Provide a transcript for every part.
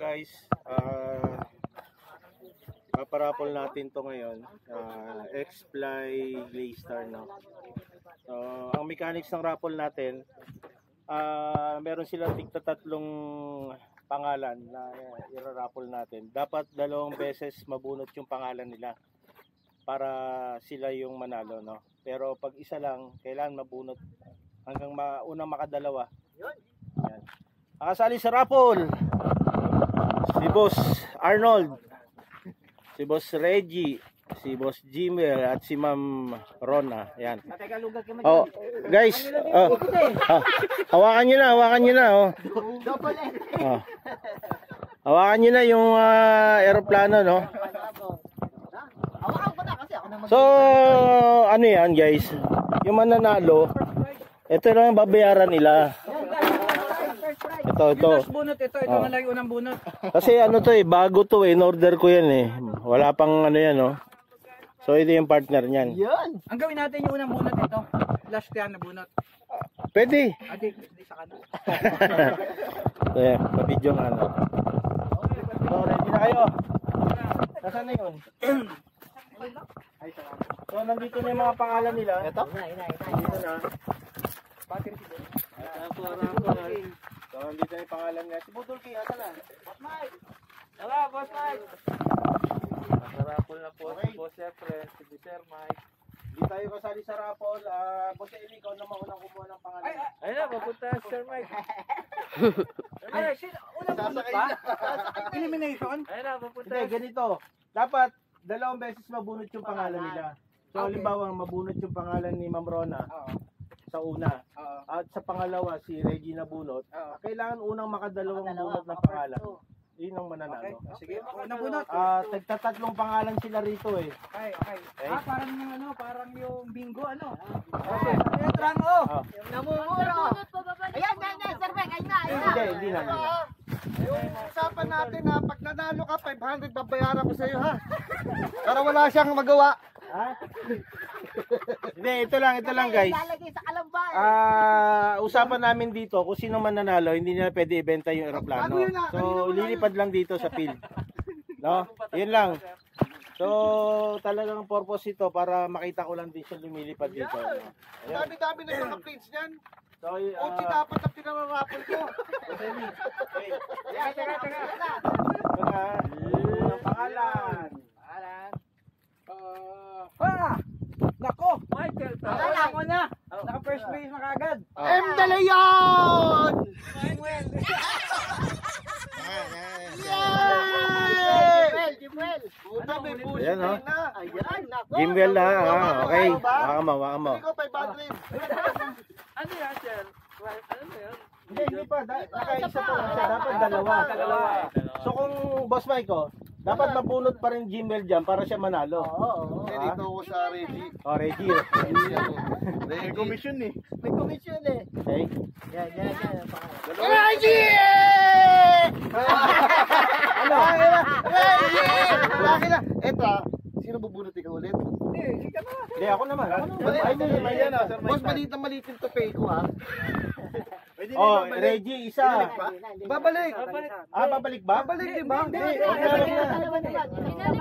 guys, paparapol natin to ngayon, X-Fly Glaystar, no? So, ang mechanics ng raffle natin, meron silang tigtatatlong pangalan na ira-raffle natin. Dapat 2 beses mabunot yung pangalan nila para sila yung manalo, no? Pero pag isa lang, kailangan mabunot hanggang unang makadalawa. Yan. Nakasali sa raffle si Boss Arnold, si Boss Reggie, si Boss Jimel at si Ma'am Rona. Yan. Oh, guys, hawakan niyo na, oh. Oh. Hawakan niyo na yung eroplano, no? So, ano yan, guys? Yung mananalo, ito lang ang babayaran nila. Ito. Ito na lang yung unang bunot. Kasi ano to bago to in order ko yan Wala pang ano yan, no. So ito yung partner niyan. Yan. Ang gawin natin yung unang bunot ito. Last yan na bunot. Pwede. Di sa kanan. So yan, pa-video nga ano. So ready na kayo. Nasaan na yun? So nandito na yung mga pangalan nila. Ito? Dito na. So nandito na yung pangalan niya. Si Budolki, asa na? Boss Mike! Hello, Boss Mike! Raffle na po, okay. Si Boss Efren, si Sir Mike. Hindi tayo kasali sa raffle. Boss Eli, ikaw na maunang kumuha ng pangalan. Ayun na, papunta Sir Mike. Unang bunot pa? Elimination? Ayun na, papunta. Hindi, ganito. Dapat 2 beses mabunot yung pangalan nila. So, halimbawa, mabunot yung pangalan ni Ma'am Rona sa una. At sa pangalawa, si Reggie nabunot. Kailangan unang makadalawang bunot ng pangalan. Yun ang mananalo. Sige, unang bunot. Tagtatatlong pangalan sila rito Okay. Parang yung parang yung bingo Okay. Ayan, trango. Namumuro. Ayan, Sir Beck, ayun na. Hindi na. Yung usapan natin na pag nanalo ka, 500 babayaran ko sa iyo ha. Para wala siyang magawa. Hindi, ito lang guys. Lalagay sa kalambay. Usapan namin dito kung sino man nanalo, hindi nila pwede ibenta yung eroplano. So, lilipad lang dito sa field. No? Yun lang. So, talagang purpose ito para makita ko lang din siya lumilipad dito. Dami-dami na mga plates niyan. So, Unti dapat ang pinararapol ko. Ang pangalan. Nako! Michael! Wala ko na! Naka first base na kagad. M. De Leon! Jimuel! Puta, may push Ayan, na. Ayan, nako. Gimbel na. Okay. Waka mo. Hindi ko 500. Ano yan, sir? Ano yan? Hindi pa. Nakaisa pa lang siya. Dapat dalawa. So kung Boss Mike, dapat mabunot pa rin Gimbel dyan para siya manalo. Dito ako sa Reggie. Reggie. May commission eh. May komisyon eh. Okay. Yan. Reggie! Ano? Reggie! Eto, sino bubunot ikaw ulit? Hindi, ako naman. Boss, maliit na maliit yung tupay ko ha. Reggie, isa. Babalik. Babalik ba? Babalik, di ba? Binalik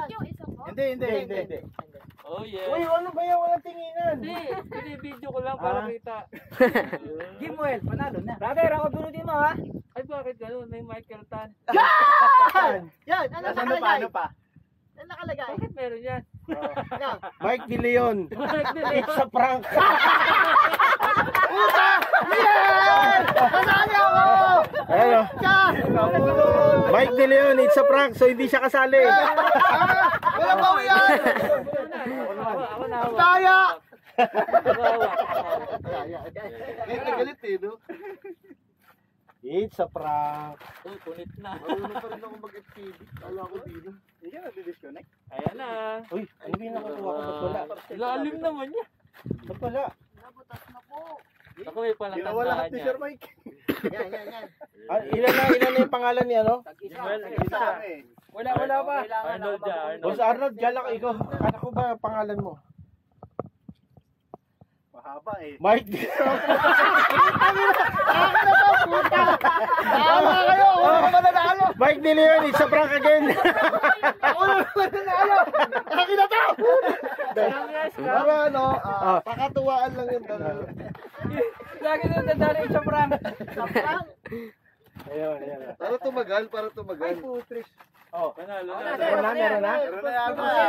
yung isa ko. Hindi. Oh, yeah. Uy, ano ba yan? Walang tinginan. Hindi, video ko lang para kita. Jimuel, panalo na. Brother, ako bunutin mo ha. Ay, bakit gano'n? May Michael Tan. Yan, ano nakalagay? Ano nakalagay? Bakit meron yan? Mike De Leon. It's a prank. Kasali ako! Ayun. Mike De Leon, it's a prank. So hindi siya kasali. Wala pa yan! Ako na hawak. Taya! Galit eh, no? It's a prank. Uy, punit na. Marunong pa rin ako mag-FPV. Kala ko dito. Hindi siya nadi-disconnect? Ayan na. Uy, hindi nakukuha ko. Ba't wala? Lalim naman niya. Ba't wala? Nabutas na po. Ako may palang Ginawa lahat ni Sir Mike. Yan. Ilan na yung pangalan niya, no? Wala pa. Arnold dyan. Boss Arnold, galak ikaw. Ano ko ba pangalan mo? Mahaba eh. Mike De Leon. Tama kayo! Ako mananalo! Mike Prank nila yun. It's a prank again. Ako na naman nanalo. Akin na to. Para ano, pakatuwaan lang yun. Lagi na nadali sa prank. Ayun, ayun. Para tumagal, para tumagal. Oh, Panalo meron na, meron na.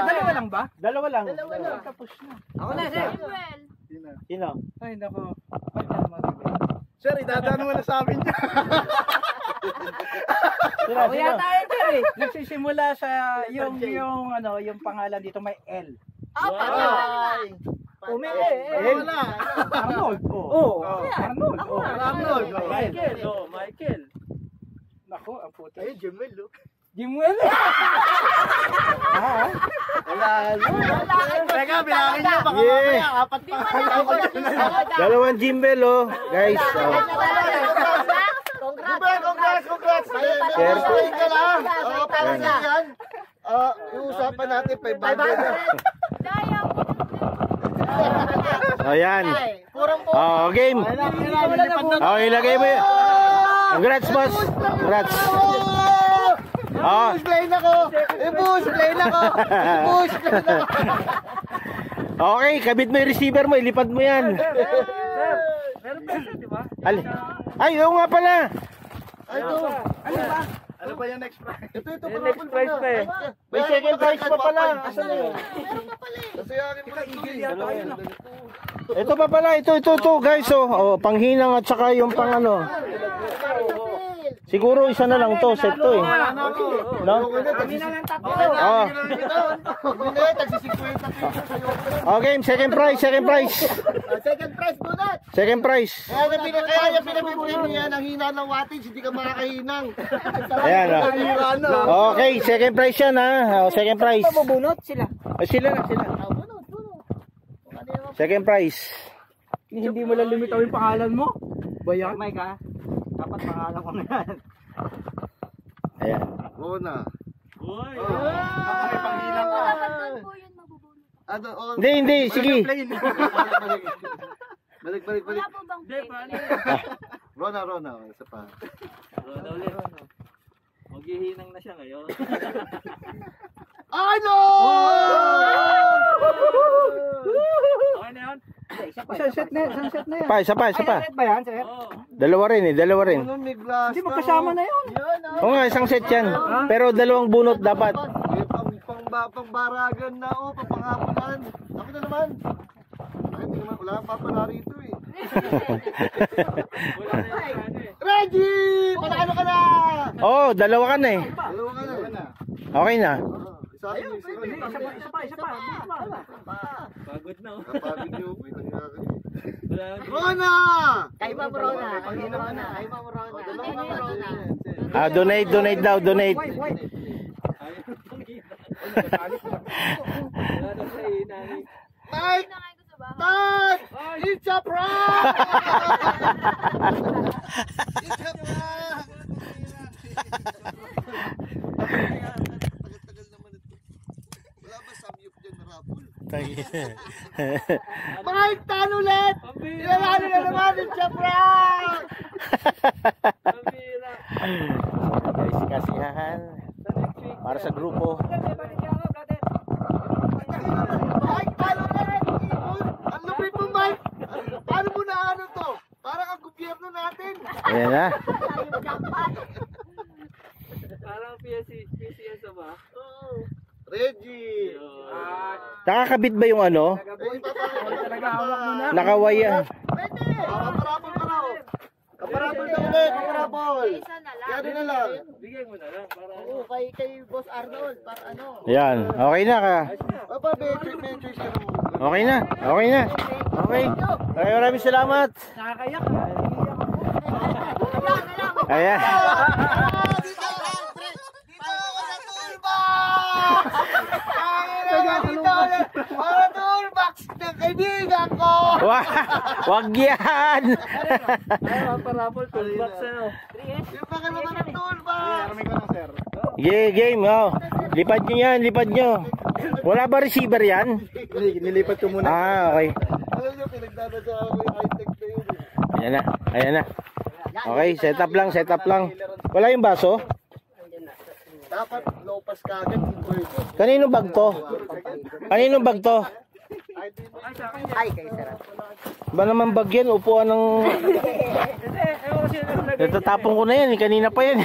Dalawa lang ba? Dalawa lang. Tapos na. Ako na, sir. Sino? Ay, nako. Ba't ka naman bibili? Sir, idadaan mo na sa amin dyan. Sino? Ako yata yun, sir eh. Nagsisimula sa yung pangalan dito may L. Ay. Wala. Arnold. Oh. Arnold. Oh. Arnold. Michael. Oh, Michael. Nako, ang puti. Ay, Jemel, oh. Jimuel. Wala. Teka, bilangin niyo. Baka Yeah. mamaya, apat pa. Dalawang Jimbel, oh. Guys, oh. Congrats. May ka lang. Para sa yan. Iusapan natin 500 na. Ayan. Oh, game. Oh, ilagay mo yun. Congrats, boss. Congrats. Oh. Bush plane ako. Bush plane ako. Okay, kabit mo yung receiver mo, ilipad mo yan. Meron pa siya, di ba? Ay, oo nga pala. Ano ba yung next prize? Ito, Next prize pa eh. May second prize pa pala. Asan na yun? Kasi akin pa ito. Ito pa pala, ito, guys, oh, panghinang at saka yung pang ano. Siguro isa na lang to, set to eh. No? Kami na lang tatlo. Oh. Oh, game, second prize. Second prize bunot. Second prize. Kaya yung pinabibigyan niya ng hina ng wattage, hindi ka makakahinang. Ayan, oh. Okay, second prize yan, ha. Oh, second prize. Mabunot sila. Sila na. Second prize. Hindi mo lang lumitaw yung pangalan mo. Bayan. Mike ha. Dapat pangalan ko na yan. Ayan. Oo na. Uy. May panghilang ka. Ano? Hindi, sige. Balik. Wala po bang plane? Rona, isa pa. Rona ulit. Maghihinang na siya ngayon. Ano? Okay na yun? Isang set na yan. Isa pa. Set ba yan, sir? Dalawa rin. Ano, may glass Hindi magkasama na yun. Oo nga, isang set yan. Pero dalawang bunot dapat. Pangbaragan na o, papangapulan. Ako na naman. Ay, hindi naman, wala kang papala rito eh. Reggie! Panalo ka na! Oh, dalawa ka na eh. Dalawa ka na. Okay na. Isa pa. Pagod na. Kapagod niyo ko eh. Wala. Rona! Kay Ma'am Rona. Kay Ma'am Rona. Donate daw, donate. Wala na siya inani. Mike! Mike! It's a prank! It's a prank! Tagal naman ito. Wala ba samyup dyan na rapol? Mike, talo ulit! Ilalalo na naman! It's a prank! Guys, kasiyahan. Para sa grupo. Mike, talo ulit! Ang lupit mo, Mike! Paano mo na ano to? Parang ang gobyerno natin! Ayan na. Parang PCS ba? Reggie! Nakakabit ba yung ano? Talaga hawak mo na. Nakawaya. Kaparapol ka na, oh! Kaparapol na ulit! Kaparapol! Isa na lang. Yan na lang! Bigay mo na lang. Para Oo, kay Boss Arnold. Para ano. Ayan, okay na ka. Papa, may choice ka naman. Okay na. Okay. Okay, maraming salamat. nakakayak. Ayan. Dito ako sa toolbox! Dito ulit! Mga toolbox ng kaibigan ko! Wag yan. Ay, parapol toolbox ano. Yung mga naman ng toolbox! Game, oh. Lipad nyo. Wala ba receiver yan? Nilipat ko muna. Okay. Alam nyo, pinagdadasya ako yung high-tech na yun. Ayan na. Okay, set up lang. Wala yung baso? kagad. Kanino bag to? Kanino bag to? Ay, kayo sir. Ba naman bag yan? Upuan ng... Natatapon ko na yan. Kanina pa yan.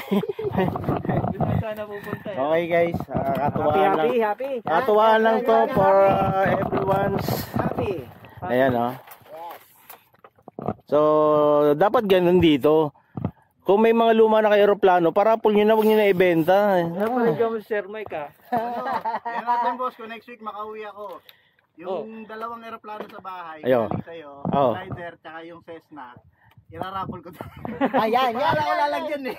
Okay guys. Katuwaan lang. Happy. Katuwaan lang to for everyone's... Happy. Ayan oh. So, dapat ganun dito. Kung may mga luma na aeroplano, parapol nyo na, huwag nyo na ibenta. Napanood ka mo Sir Mike ah. Yan natin boss, kung next week makauwi ako. Yung dalawang aeroplano sa bahay, Ayo. galing sa'yo, Oh. Glider, tsaka yung Cessna, irarapol ko. Ayan, yan. Wala ko lalagyan eh.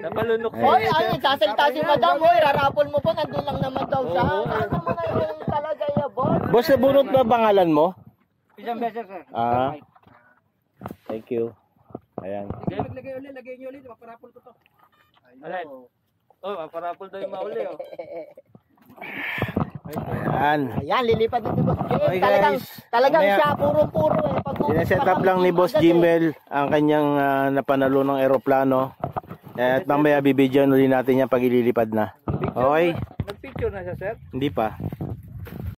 Napalunok Hoy, ay, sasalita si madam, hoy, rarapol mo pa, nandun lang naman daw siya. Ano mo na yung talaga ya, boss? Boss, nabunot ba pangalan mo? Isang beses sir. Ah. Thank you. Ayan. Lagay nyo ulit, maparapol ko to. Alright. Oh, maparapol daw yung mauli oh. Ayan. Ayan, lilipad din si Boss Jim. Okay, Talagang, guys. talagang Mamaya- siya, puro eh. Sineset up lang ni Boss Jimbel ang kanyang napanalo ng aeroplano. At mamaya bibidyoan ulit natin yan pag ililipad na. Okay? Nag-picture na siya sir. Hindi pa.